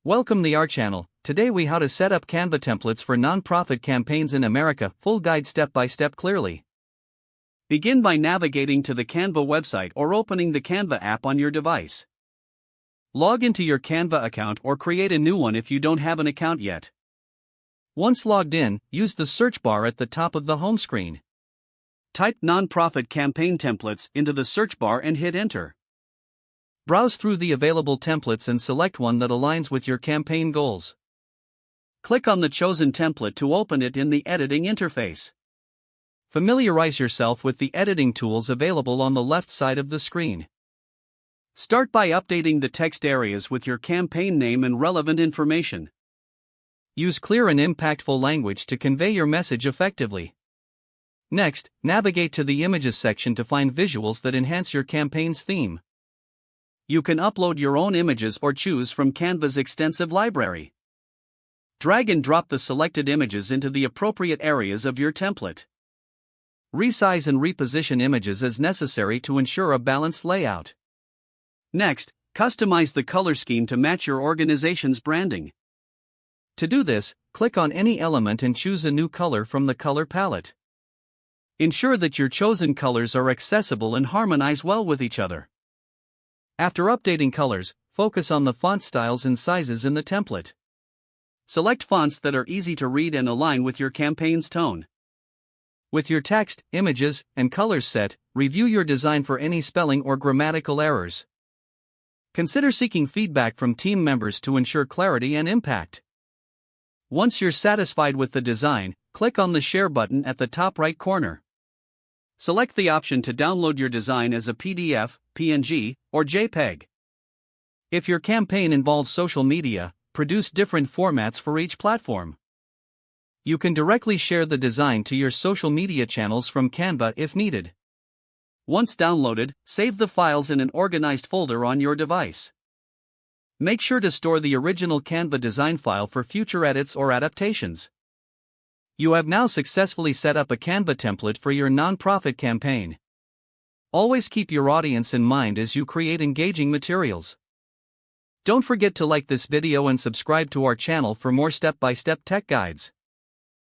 Welcome to our channel. Today we how to set up Canva templates for non-profit campaigns in America. Full guide step by step clearly. Begin by navigating to the Canva website or opening the Canva app on your device. Log into your Canva account or create a new one if you don't have an account yet. Once logged in, use the search bar at the top of the home screen. Type non-profit campaign templates into the search bar and hit enter. Browse through the available templates and select one that aligns with your campaign goals. Click on the chosen template to open it in the editing interface. Familiarize yourself with the editing tools available on the left side of the screen. Start by updating the text areas with your campaign name and relevant information. Use clear and impactful language to convey your message effectively. Next, navigate to the Images section to find visuals that enhance your campaign's theme. You can upload your own images or choose from Canva's extensive library. Drag and drop the selected images into the appropriate areas of your template. Resize and reposition images as necessary to ensure a balanced layout. Next, customize the color scheme to match your organization's branding. To do this, click on any element and choose a new color from the color palette. Ensure that your chosen colors are accessible and harmonize well with each other. After updating colors, focus on the font styles and sizes in the template. Select fonts that are easy to read and align with your campaign's tone. With your text, images, and colors set, review your design for any spelling or grammatical errors. Consider seeking feedback from team members to ensure clarity and impact. Once you're satisfied with the design, click on the Share button at the top right corner. Select the option to download your design as a PDF, PNG, or JPEG. If your campaign involves social media, produce different formats for each platform. You can directly share the design to your social media channels from Canva if needed. Once downloaded, save the files in an organized folder on your device. Make sure to store the original Canva design file for future edits or adaptations. You have now successfully set up a Canva template for your nonprofit campaign. Always keep your audience in mind as you create engaging materials. Don't forget to like this video and subscribe to our channel for more step-by-step tech guides.